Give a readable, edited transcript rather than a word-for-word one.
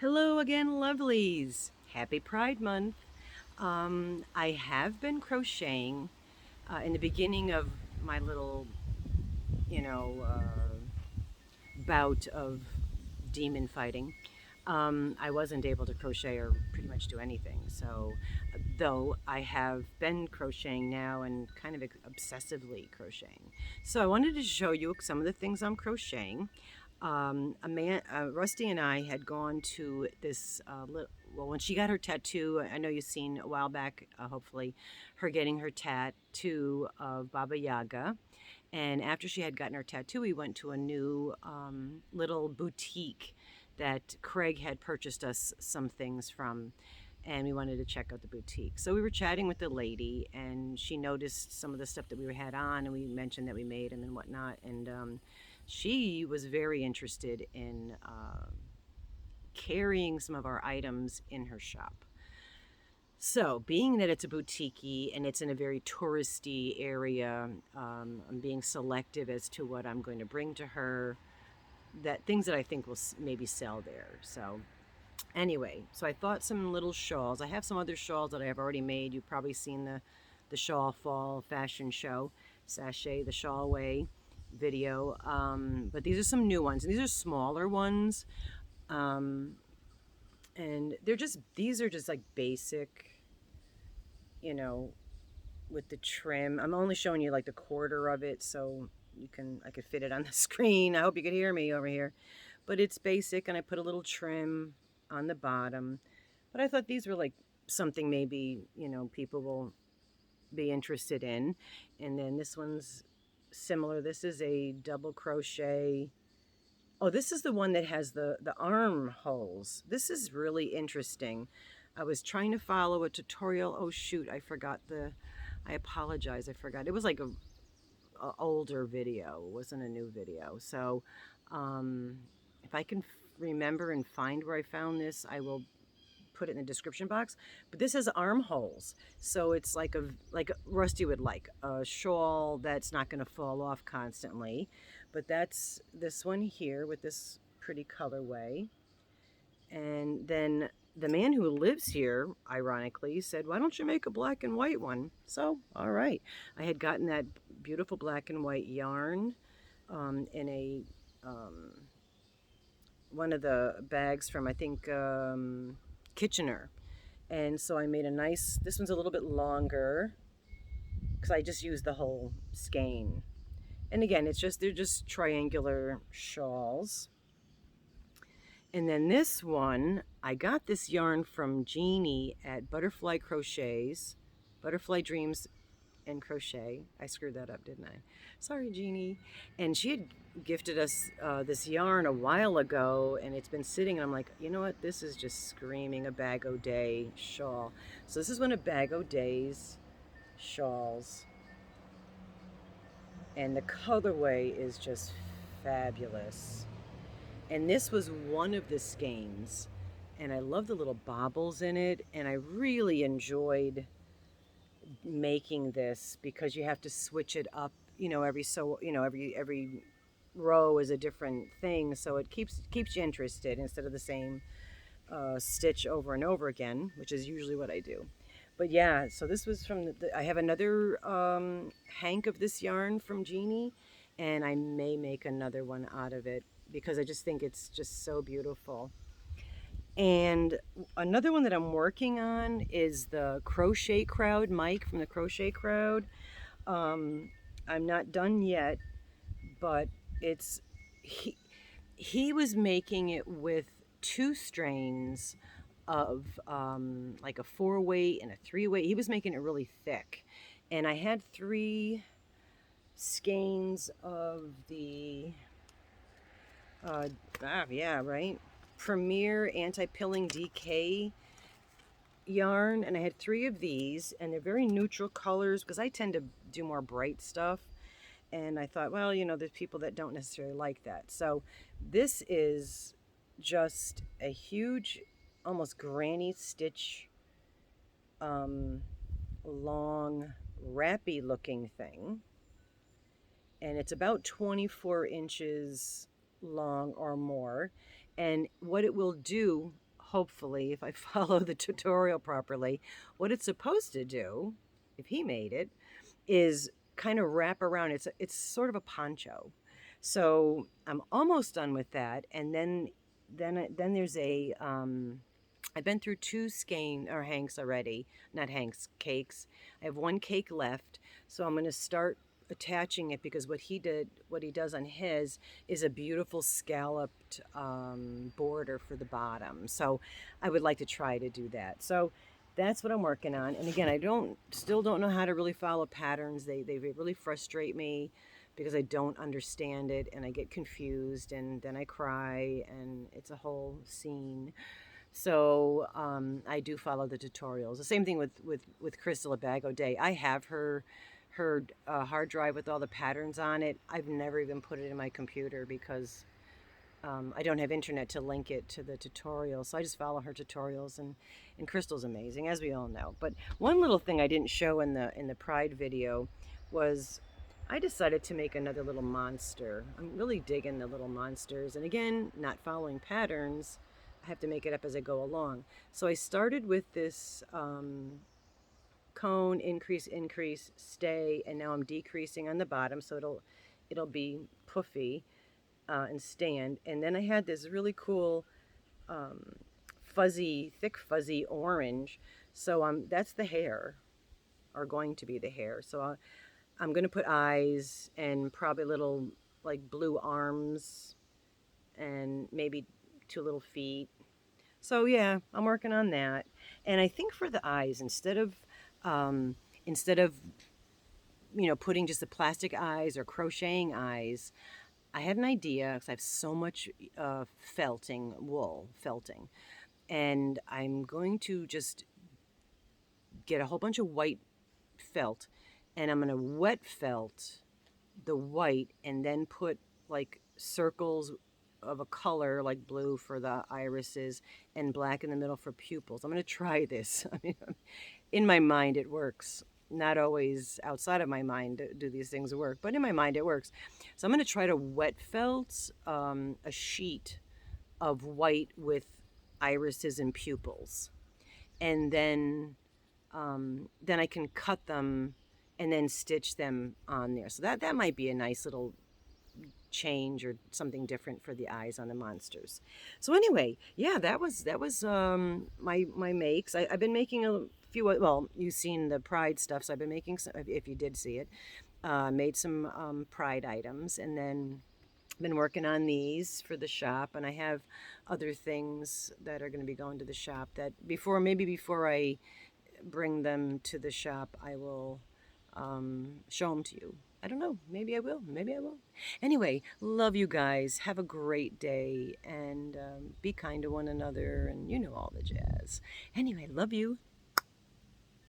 Hello again, lovelies. Happy Pride Month. I have been crocheting in the beginning of my little, you know, bout of demon fighting. I wasn't able to crochet or pretty much do anything. So, though I have been crocheting now and kind of obsessively crocheting. So, I wanted to show you some of the things I'm crocheting. Rusty and I had gone to this well, when she got her tattoo, I know you've seen a while back, hopefully, her getting her tattoo of Baba Yaga. And after she had gotten her tattoo, we went to a new little boutique that Craig had purchased us some things from. And we wanted to check out the boutique. So we were chatting with the lady, and she noticed some of the stuff that we had on, and we mentioned that we made them and whatnot. And she was very interested in carrying some of our items in her shop. So, being that it's a boutique and it's in a very touristy area, I'm being selective as to what I'm going to bring to her. That things that I think will maybe sell there. So, anyway, so I thought some little shawls. I have some other shawls that I have already made. You've probably seen the shawl fall fashion show, sachet the shawl way video. But these are some new ones, and these are smaller ones. Um, and these are just like basic, you know, with the trim. I'm only showing you like the quarter of it, so I could fit it on the screen. I hope you could hear me over here. But it's basic, and I put a little trim on the bottom. But I thought these were like something maybe, people will be interested in. And then this one's similar. This is a double crochet. Oh, this is the one that has the arm holes. This is really interesting. I was trying to follow a tutorial. Oh shoot, I apologize, I forgot. It was like a older video. It wasn't a new video. So if I can remember and find where I found this, I will put it in the description box. But this has armholes, so it's like Rusty would like a shawl that's not going to fall off constantly. But that's this one here with this pretty colorway. And then the man who lives here, ironically, said, "Why don't you make a black and white one?" So, all right. I had gotten that beautiful black and white yarn in a one of the bags from, I think, Kitchener. And so I made a nice, this one's a little bit longer because I just used the whole skein. And again, they're just triangular shawls. And then this one, I got this yarn from Jeannie at Butterfly Dreams and Crochet. I screwed that up, didn't I? Sorry, Jeannie. And she had gifted us this yarn a while ago, and it's been sitting, and I'm like, you know what? This is just screaming a Bag O' Day shawl. So this is one of Bag O' Day's shawls. And the colorway is just fabulous. And this was one of the skeins, and I love the little baubles in it, and I really enjoyed making this because you have to switch it up, every row is a different thing, so it keeps you interested instead of the same stitch over and over again, which is usually what I do. But yeah, so this was from I have another hank of this yarn from Jeannie, and I may make another one out of it because I just think it's just so beautiful. And another one that I'm working on is the Crochet Crowd, Mike from the Crochet Crowd. I'm not done yet, but he was making it with two strains of like a 4-weight and a 3-weight. He was making it really thick. And I had 3 skeins of the yeah, right, Premier Anti-Pilling DK yarn, and I had 3 of these, and they're very neutral colors because I tend to do more bright stuff. And I thought, well, there's people that don't necessarily like that. So this is just a huge, almost granny stitch, long, wrappy looking thing. And it's about 24 inches long or more. And what it will do, hopefully, if I follow the tutorial properly, what it's supposed to do, if he made it, is kind of wrap around. It's sort of a poncho. So I'm almost done with that, and then there's a I've been through two skein or hanks already, not hanks, cakes. I have one cake left, so I'm going to start attaching it because what he does on his is a beautiful scalloped border for the bottom. So I would like to try to do that. So that's what I'm working on. And again, I still don't know how to really follow patterns. They really frustrate me because I don't understand it and I get confused and then I cry and it's a whole scene. So I do follow the tutorials. The same thing with Crystal at Bag O' Day. I have her hard drive with all the patterns on it. I've never even put it in my computer because I don't have internet to link it to the tutorial. So I just follow her tutorials, and Crystal's amazing, as we all know. But one little thing I didn't show in the Pride video was I decided to make another little monster. I'm really digging the little monsters. And again, not following patterns. I have to make it up as I go along. So I started with this cone, increase, stay, and now I'm decreasing on the bottom so it'll be puffy and stand. And then I had this really cool thick fuzzy orange. So that's the hair, or going to be the hair. So I'm going to put eyes and probably little like blue arms and maybe 2 little feet. So yeah, I'm working on that. And I think for the eyes, instead of putting just the plastic eyes or crocheting eyes, I had an idea because I have so much wool felting, and I'm going to just get a whole bunch of white felt, and I'm going to wet felt the white and then put like circles of a color like blue for the irises and black in the middle for pupils. I'm going to try this. I mean, in my mind it works. Not always outside of my mind do these things work, but in my mind it works. So I'm going to try to wet felt a sheet of white with irises and pupils, and then I can cut them and then stitch them on there. So that might be a nice little change or something different for the eyes on the monsters. So anyway, yeah, that was my makes. I've been making a few. Well, you've seen the Pride stuff, so I've been making some. If you did see it, made some Pride items, and then been working on these for the shop, and I have other things that are going to be going to the shop that before I bring them to the shop, I will show them to you. I don't know. Maybe I will. Maybe I won't. Anyway, love you guys. Have a great day and be kind to one another, and you know all the jazz. Anyway, love you.